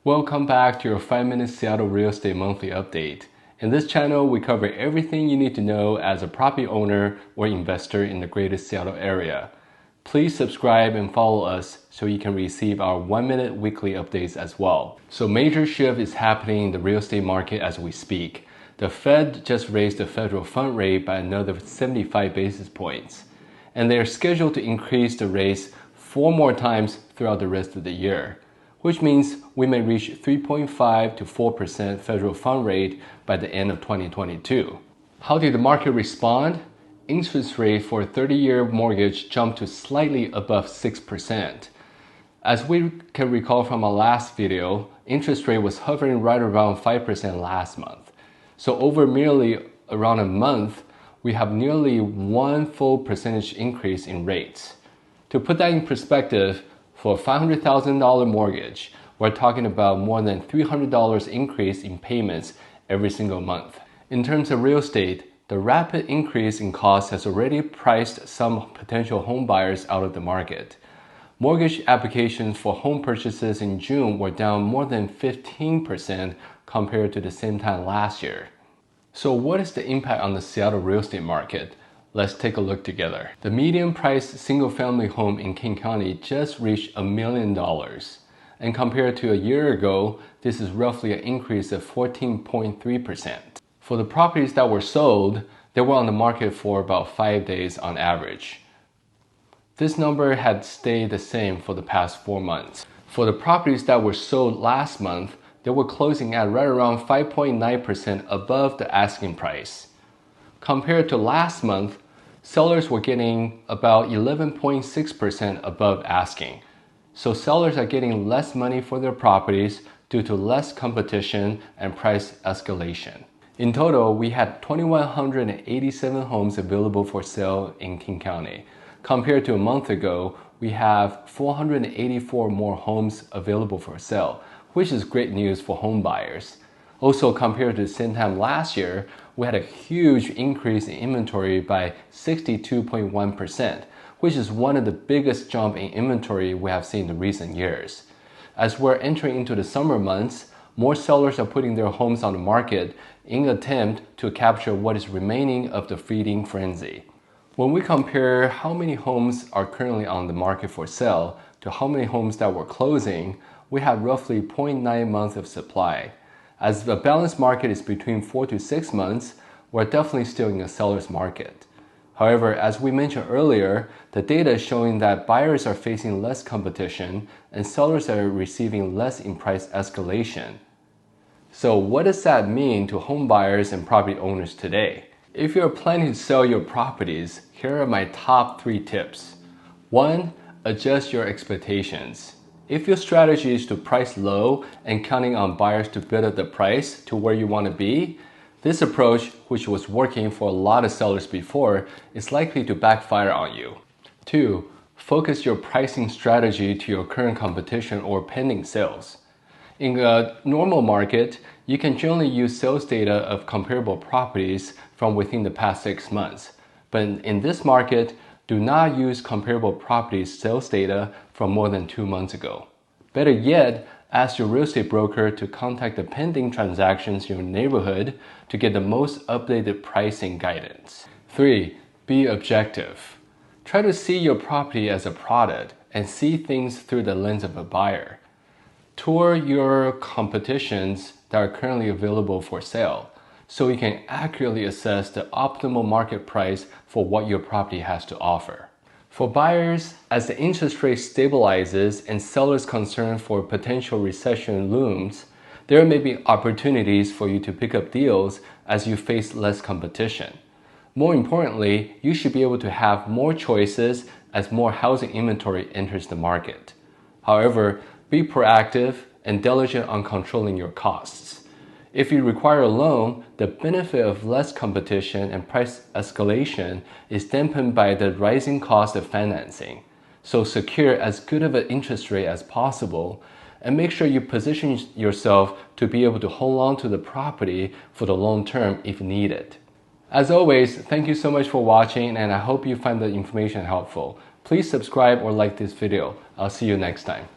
Welcome back to your 5-minute Seattle Real Estate Monthly Update. In this channel, we cover everything you need to know as a property owner or investor in the greater Seattle area. Please subscribe and follow us so you can receive our 1-minute weekly updates as well. So major shift is happening in the real estate market as we speak. The Fed just raised the federal fund rate by another 75 basis points, and they are scheduled to increase the rates 4 more times throughout the rest of the year, which means we may reach 3.5 to 4% federal fund rate by the end of 2022. How did the market respond? Interest rate for a 30-year mortgage jumped to slightly above 6%. As we can recall from our last video, interest rate was hovering right around 5% last month. So over merely around a month, we have nearly 1 full percentage increase in rates. To put that in perspective, for a $500,000 mortgage, we're talking about more than $300 increase in payments every single month. In terms of real estate, the rapid increase in cost has already priced some potential home buyers out of the market. Mortgage applications for home purchases in June were down more than 15% compared to the same time last year. So what is the impact on the Seattle real estate market? Let's take a look together. The median price single-family home in King County just reached $1 million. And compared to a year ago, this is roughly an increase of 14.3%. For the properties that were sold, they were on the market for about 5 days on average. This number had stayed the same for the past 4 months. For the properties that were sold last month, they were closing at right around 5.9% above the asking price. Compared to last month, sellers were getting about 11.6% above asking. So sellers are getting less money for their properties due to less competition and price escalation. In total, we had 2,187 homes available for sale in King County. Compared to a month ago, we have 484 more homes available for sale, which is great news for home buyers. Also, compared to the same time last year, we had a huge increase in inventory by 62.1%, which is one of the biggest jump in inventory we have seen in recent years. As we're entering into the summer months, more sellers are putting their homes on the market in an attempt to capture what is remaining of the feeding frenzy. When we compare how many homes are currently on the market for sale to how many homes that were closing, we have roughly 0.9 months of supply. As the balanced market is between 4 to 6 months, we're definitely still in a seller's market. However, as we mentioned earlier, the data is showing that buyers are facing less competition and sellers are receiving less in price escalation. So what does that mean to home buyers and property owners today? If you're planning to sell your properties, here are my top 3 tips. 1. Adjust your expectations. If your strategy is to price low and counting on buyers to bid up the price to where you want to be, this approach, which was working for a lot of sellers before, is likely to backfire on you. 2. Focus your pricing strategy to your current competition or pending sales. In a normal market, you can generally use sales data of comparable properties from within the past 6 months. But in this market, do not use comparable properties sales data from more than 2 months ago. Better yet, ask your real estate broker to contact the pending transactions in your neighborhood to get the most updated pricing guidance. 3. Be objective. Try to see your property as a product and see things through the lens of a buyer. Tour your competitions that are currently available for sale, so you can accurately assess the optimal market price for what your property has to offer. For buyers, as the interest rate stabilizes and sellers' concern for potential recession looms, there may be opportunities for you to pick up deals as you face less competition. More importantly, you should be able to have more choices as more housing inventory enters the market. However, be proactive and diligent on controlling your costs. If you require a loan, the benefit of less competition and price escalation is dampened by the rising cost of financing. So secure as good of an interest rate as possible and make sure you position yourself to be able to hold on to the property for the long term if needed. As always, thank you so much for watching and I hope you find the information helpful. Please subscribe or like this video. I'll see you next time.